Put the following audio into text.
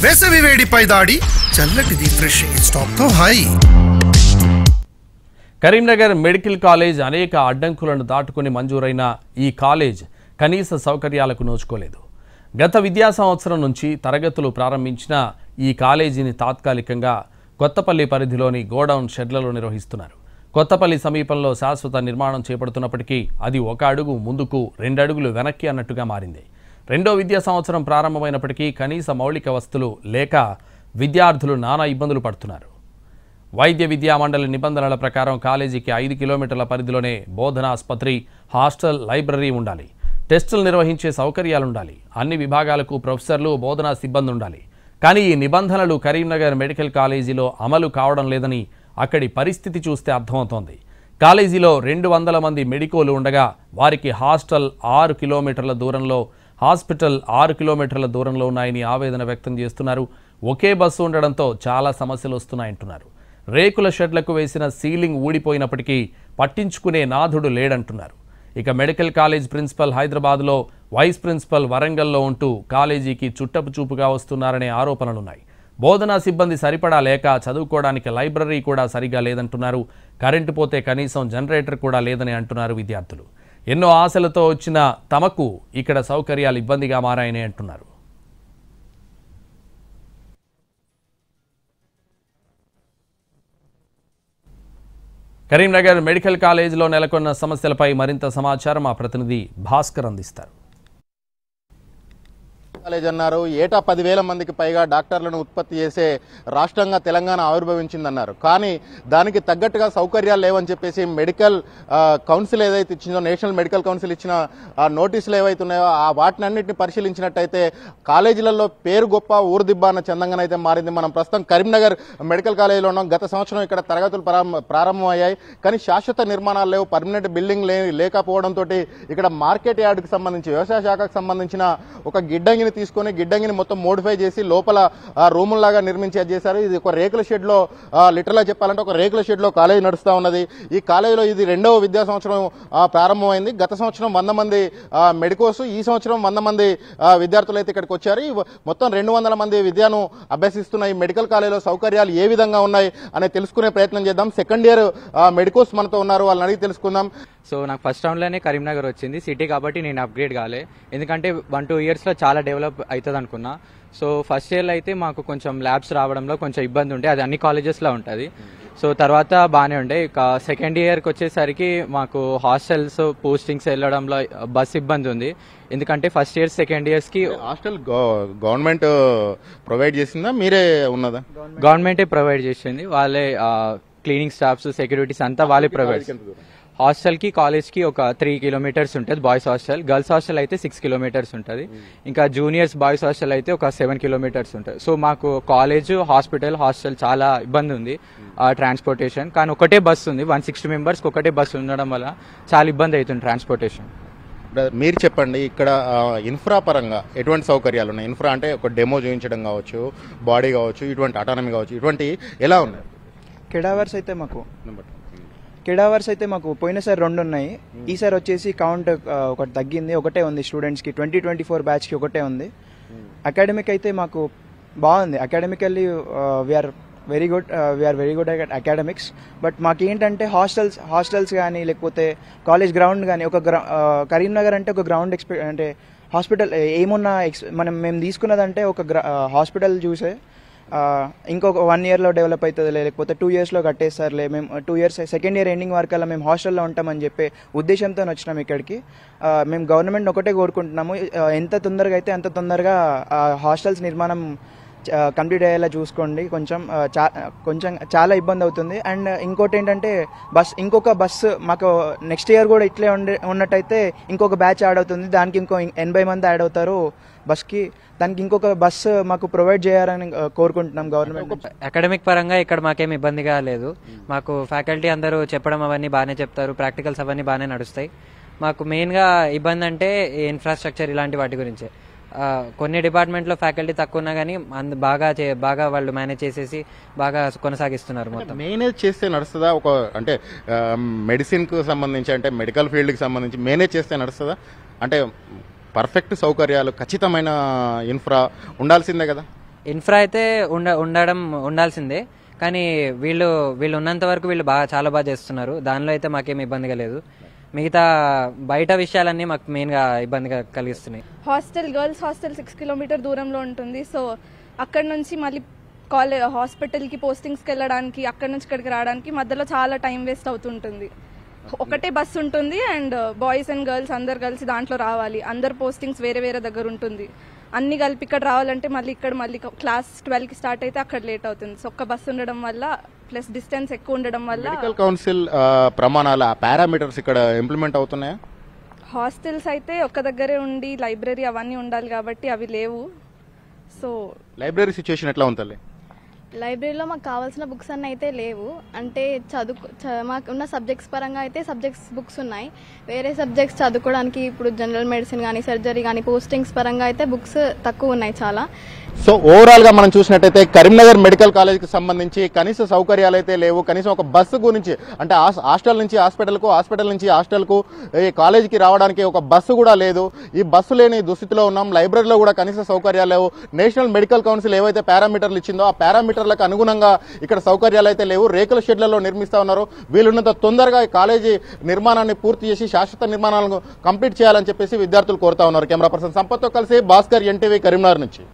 వేసవి వేడిపై దాడి చల్లటిది fresh stock తో హై. కరీంనగర్ మెడికల్ కాలేజ్ అనేక అడ్డంకులను దాటుకుని మంజూరైన ఈ కాలేజ్ కనీస సౌకర్యాలకు నోచుకోలేదు. గత విద్యా సంవత్సరం నుంచి తరగతులు ప్రారంభించిన ఈ కాలేజీని తాత్కాలికంగా కొత్తపల్లి పరిధిలోని గోడౌన్ షెడ్లలో నిర్వహిస్తున్నారు. కొత్తపల్లి సమీపంలో శాశ్వత నిర్మాణం చేపడుతున్నప్పటికీ అది ఒక అడుగు ముందుకు 2 అడుగులు వెనక్కి అన్నట్టుగా మారింది. రెండో విద్యా సంవత్సరం ప్రారంభమైనప్పటికీ కనీస మౌలిక వసతులు లేక విద్యార్థులు నానా ఇబ్బందులు పడుతున్నారు. వైద్య విద్యా మండలి నిబంధనల ప్రకారం కాలేజీకి 5 కిలోమీటర్ల పరిధిలోనే బోధనా ఆసుపత్రి, హాస్టల్, లైబ్రరీ ఉండాలి. టెస్టులు నిర్వహించే సౌకర్యాలుండాలి. అన్ని విభాగాలకు ప్రొఫెసర్లు, బోధనా సిబ్బంది ఉండాలి. కానీ ఈ నిబంధనలు కరీంనగర్ మెడికల్ కాలేజీలో అమలు కావడం లేదని అక్కడి పరిస్థితి చూస్తే అర్థమవుతోంది. కాలేజీలో 200 మంది మెడికోలు ఉండగా వారికి హాస్టల్ 6 కిలోమీటర్ల దూరంలో, హాస్పిటల్ 6 కిలోమీటర్ల దూరంలో ఉన్నాయని ఆవేదన వ్యక్తం చేస్తున్నారు. ఒకే బస్సు ఉండడంతో చాలా సమస్యలు వస్తున్నాయంటున్నారు. రేకుల షెడ్లకు వేసిన సీలింగ్ ఊడిపోయినప్పటికీ పట్టించుకునే నాథుడు లేడంటున్నారు. ఇక మెడికల్ కాలేజ్ ప్రిన్సిపల్ హైదరాబాద్లో, వైస్ ప్రిన్సిపల్ వరంగల్లో ఉంటూ కాలేజీకి చుట్టపు చూపుగా వస్తున్నారనే ఆరోపణలున్నాయి. బోధనా సిబ్బంది సరిపడా లేక చదువుకోవడానికి లైబ్రరీ కూడా సరిగా లేదంటున్నారు. కరెంటు పోతే కనీసం జనరేటర్ కూడా లేదని అంటున్నారు విద్యార్థులు. ఎన్నో ఆశలతో వచ్చిన తమకు ఇక్కడ సౌకర్యాలు ఇబ్బందిగా మారాయని అంటున్నారు. కరీంనగర్ మెడికల్ కాలేజీలో నెలకొన్న సమస్యలపై మరింత సమాచారం మా ప్రతినిధి భాస్కర్ అందిస్తారు. కాలేజ్ అన్నారు. ఏటా 10,000 మందికి పైగా డాక్టర్లను ఉత్పత్తి చేసే రాష్ట్రంగా తెలంగాణ ఆవిర్భవించిందన్నారు. కానీ దానికి తగ్గట్టుగా సౌకర్యాలు లేవని చెప్పేసి మెడికల్ కౌన్సిల్ ఏదైతే ఇచ్చిందో, నేషనల్ మెడికల్ కౌన్సిల్ ఇచ్చిన నోటీసులు ఏవైతే ఉన్నాయో ఆ వాటినన్నింటినీ పరిశీలించినట్టయితే కాలేజీలలో పేరు గొప్ప, ఊరు దిబ్బ అన్న చందంగానైతే మారింది. మనం ప్రస్తుతం కరీంనగర్ మెడికల్ కాలేజీలో ఉన్నాం. గత సంవత్సరం ఇక్కడ తరగతులు ప్రారంభమయ్యాయి. కానీ శాశ్వత నిర్మాణాలు లేవు. పర్మనెంట్ బిల్డింగ్ లేకపోవడంతో ఇక్కడ మార్కెట్ యార్డుకి సంబంధించి, వ్యవసాయ శాఖకు సంబంధించిన ఒక గిడ్డంగిని తీసుకొని గిడ్డంగిని మొత్తం మోడిఫై చేసి లోపల రూముల్లాగా నిర్మించి చేశారు. ఇది ఒక రేకుల షెడ్ లో, లిటరల్ గా చెప్పాలంటే ఒక రేకుల షెడ్ లో కాలేజీ నడుస్తూ ఉన్నది. ఈ కాలేజీలో ఇది 2వ విద్యా సంవత్సరం ప్రారంభమైంది. గత సంవత్సరం 100 మంది మెడికోస్, ఈ సంవత్సరం 100 మంది విద్యార్థులు అయితే ఇక్కడికి వచ్చారు. మొత్తం 200 మంది విద్యను అభ్యసిస్తున్న ఈ మెడికల్ కాలేజీలో సౌకర్యాలు ఏ విధంగా ఉన్నాయి అనేది తెలుసుకునే ప్రయత్నం చేద్దాం. సెకండ్ ఇయర్ మెడికోస్ మనతో ఉన్నారు, వాళ్ళని అడిగి తెలుసుకుందాం. సో నాకు ఫస్ట్ రౌండ్లోనే కరీంనగర్ వచ్చింది సిటీ కాబట్టి నేను అప్గ్రేడ్ కాలే, ఎందుకంటే 1-2 ఇయర్స్లో చాలా డెవలప్ అవుతుంది అనుకున్నా. సో ఫస్ట్ ఇయర్లో అయితే మాకు కొంచెం ల్యాబ్స్ రావడంలో కొంచెం ఇబ్బంది ఉండే, అది అన్ని కాలేజెస్లో ఉంటుంది. సో తర్వాత బాగానే ఉండే. ఇక సెకండ్ ఇయర్కి వచ్చేసరికి మాకు హాస్టల్స్, పోస్టింగ్స్ వెళ్ళడంలో బస్ ఇబ్బంది ఉంది. ఎందుకంటే ఫస్ట్ ఇయర్, సెకండ్ ఇయర్స్కి హాస్టల్ గవర్నమెంట్ ప్రొవైడ్ చేసిందా, మీరే ఉన్నదా? గవర్నమెంటే ప్రొవైడ్ చేసింది. వాళ్ళే క్లీనింగ్ స్టాఫ్స్, సెక్యూరిటీస్ అంతా వాళ్ళే ప్రొవైడ్. హాస్టల్కి కాలేజ్కి ఒక 3 కిలోమీటర్స్ ఉంటుంది బాయ్స్ హాస్టల్. గర్ల్స్ హాస్టల్ అయితే 6 కిలోమీటర్స్ ఉంటుంది. ఇంకా జూనియర్స్ బాయ్స్ హాస్టల్ అయితే ఒక 7 కిలోమీటర్స్ ఉంటుంది. సో మాకు కాలేజ్, హాస్పిటల్, హాస్టల్ చాలా ఇబ్బంది ఉంది ట్రాన్స్పోర్టేషన్. కానీ ఒకటే బస్సు ఉంది, 160 మెంబర్స్కి ఒకటే బస్సు ఉండడం వల్ల చాలా ఇబ్బంది అవుతుంది ట్రాన్స్పోర్టేషన్. మీరు చెప్పండి, ఇక్కడ ఇన్ఫ్రా పరంగా ఎటువంటి సౌకర్యాలు ఉన్నాయి? ఇన్ఫ్రా అంటే ఒక డెమో చూపించడం కావచ్చు, బాడీ కావచ్చు, ఇటువంటి అటానమీ కావచ్చు, ఇటువంటి ఎలా ఉన్నాయి? కెడావర్స్ అయితే మాకు పోయినసారి 2 ఉన్నాయి. ఈసారి వచ్చేసి కౌంట్ ఒకటి తగ్గింది, ఒకటే ఉంది. స్టూడెంట్స్కి 2024 బ్యాచ్కి ఒకటే ఉంది. అకాడమిక్ అయితే మాకు బాగుంది. Academically we are very good academics. But మాకేంటంటే హాస్టల్స్ కానీ లేకపోతే కాలేజ్ గ్రౌండ్ కానీ, కరీంనగర్ అంటే ఒక గ్రౌండ్ అంటే హాస్పిటల్ ఏమున్నా మేము తీసుకున్నదంటే ఒక హాస్పిటల్ చూసే ఇంకొక 1 ఇయర్లో డెవలప్ అవుతుంది, లేకపోతే 2 ఇయర్స్లో కట్టేస్తారులే, మేము 2 ఇయర్స్ సెకండ్ ఇయర్ ఎండింగ్ వరకల్లా మేము హాస్టల్లో ఉంటామని చెప్పే ఉద్దేశంతో వచ్చినాం ఇక్కడికి. మేము గవర్నమెంట్ ఒకటే కోరుకుంటున్నాము, ఎంత తొందరగా అయితే అంత తొందరగా హాస్టల్స్ నిర్మాణం కంప్లీట్ అయ్యేలా చూసుకోండి. కొంచెం చాలా ఇబ్బంది అవుతుంది. అండ్ ఇంకోటి ఏంటంటే ఇంకొక బస్సు మాకు నెక్స్ట్ ఇయర్ కూడా ఇట్లే ఉన్నట్టయితే ఇంకొక బ్యాచ్ యాడ్ అవుతుంది. దానికి ఇంకో 80 మంది యాడ్ అవుతారు బస్కి. దానికి ఇంకొక బస్సు మాకు ప్రొవైడ్ చేయాలని కోరుకుంటున్నాం గవర్నమెంట్. అకాడమిక్ పరంగా ఇక్కడ మాకేం ఇబ్బందిగా లేదు. మాకు ఫ్యాకల్టీ అందరూ చెప్పడం అవన్నీ బాగానే చెప్తారు, ప్రాక్టికల్స్ అవన్నీ బాగానే నడుస్తాయి. మాకు మెయిన్గా ఇబ్బంది అంటే ఇన్ఫ్రాస్ట్రక్చర్ ఇలాంటి వాటి గురించే. కొన్ని డిపార్ట్మెంట్లో ఫ్యాకల్టీ తక్కువ ఉన్నా కానీ బాగా వాళ్ళు మేనేజ్ చేసేసి బాగా కొనసాగిస్తున్నారు. మొత్తం మేనేజ్ చేస్తే నడుస్తుందా? ఒక అంటే మెడిసిన్కు సంబంధించి, అంటే మెడికల్ ఫీల్డ్కి సంబంధించి మేనేజ్ చేస్తే నడుస్తుందా? అంటే పర్ఫెక్ట్ సౌకర్యాలు, ఖచ్చితమైన ఇన్ఫ్రా ఉండాల్సిందే కదా. ఇన్ఫ్రా అయితే ఉండాల్సిందే, కానీ వీళ్ళు ఉన్నంత వరకు వీళ్ళు చాలా బాగా చేస్తున్నారు. దానిలో అయితే మాకేం ఇబ్బందిగా లేదు. మిగతా బయట విషయాలన్నీ మాకు మెయిన్గా ఇబ్బందిగా కలిగిస్తున్నాయి. గర్ల్స్ హాస్టల్ 6 కిలోమీటర్ దూరంలో ఉంటుంది. సో అక్కడ నుంచి మళ్ళీ హాస్పిటల్కి పోస్టింగ్స్కి వెళ్ళడానికి, అక్కడ నుంచి ఇక్కడికి రావడానికి మధ్యలో చాలా టైం వేస్ట్ అవుతుంటుంది. ఒకటే బస్సు ఉంటుంది అండ్ బాయ్స్ అండ్ గర్ల్స్ అందరు కలిసి దాంట్లో రావాలి. అందరు పోస్టింగ్స్ వేరే వేరే దగ్గర ఉంటుంది. అన్ని కలిపి ఇక్కడ రావాలంటే మళ్ళీ క్లాస్ 12కి స్టార్ట్ అయితే అక్కడ లేట్ అవుతుంది. సో ఒక్క బస్సు ఉండడం వల్ల ప్లస్ డిస్టెన్స్ ఎక్కువ ఉండడం వల్ల మెడికల్ కౌన్సిల్ ప్రమాణాల పారామీటర్స్ ఇక్కడ ఇంప్లిమెంట్ అవుతున్నాయా? హాస్టల్స్ అయితే ఒక్క దగ్గరే ఉండి లైబ్రరీ అవన్నీ ఉండాలి కాబట్టి అవి లేవు. సో లైబ్రరీ సిచ్యుయేషన్ ఎట్లా ఉంటుంది? లైబ్రరీలో మాకు కావాల్సిన బుక్స్ అన్నీ అయితే లేవు. అంటే మాకు ఉన్న సబ్జెక్ట్స్ పరంగా అయితే సబ్జెక్ట్స్ బుక్స్ ఉన్నాయి. వేరే సబ్జెక్ట్స్ చదువుకోవడానికి ఇప్పుడు జనరల్ మెడిసిన్ కానీ సర్జరీ కానీ పోస్టింగ్స్ పరంగా అయితే బుక్స్ తక్కువ ఉన్నాయి చాలా. సో ఓవరాల్ గా మనం చూసినట్టయితే కరీంనగర్ మెడికల్ కాలేజ్ కి సంబంధించి కనీస సౌకర్యాలు అయితే లేవు. కనీసం ఒక బస్సు గురించి అంటే హాస్టల్ నుంచి హాస్పిటల్కు, హాస్పిటల్ నుంచి హాస్టల్కు ఈ కాలేజీకి రావడానికి ఒక బస్సు కూడా లేదు. ఈ బస్సు లేని దుస్థితిలో ఉన్నాం. లైబ్రరీలో కూడా కనీస సౌకర్యాలు లేవు. నేషనల్ మెడికల్ కౌన్సిల్ ఏవైతే పారామీటర్లు ఇచ్చిందో ఆ పారామీటర్లకు అనుగుణంగా ఇక్కడ సౌకర్యాలు అయితే లేవు. రేకుల షెడ్లలో నిర్మిస్తా ఉన్నారు. వీలున్నంత తొందరగా ఈ కాలేజీ నిర్మాణాన్ని పూర్తి చేసి శాశ్వత నిర్మాణాలను కంప్లీట్ చేయాలని చెప్పేసి విద్యార్థులు కోరుతా ఉన్నారు. కెమెరా పర్సన్ సంపత్తో కలిసి భాస్కర్, ఎన్టీవీ, కరీంనగర్ నుంచి.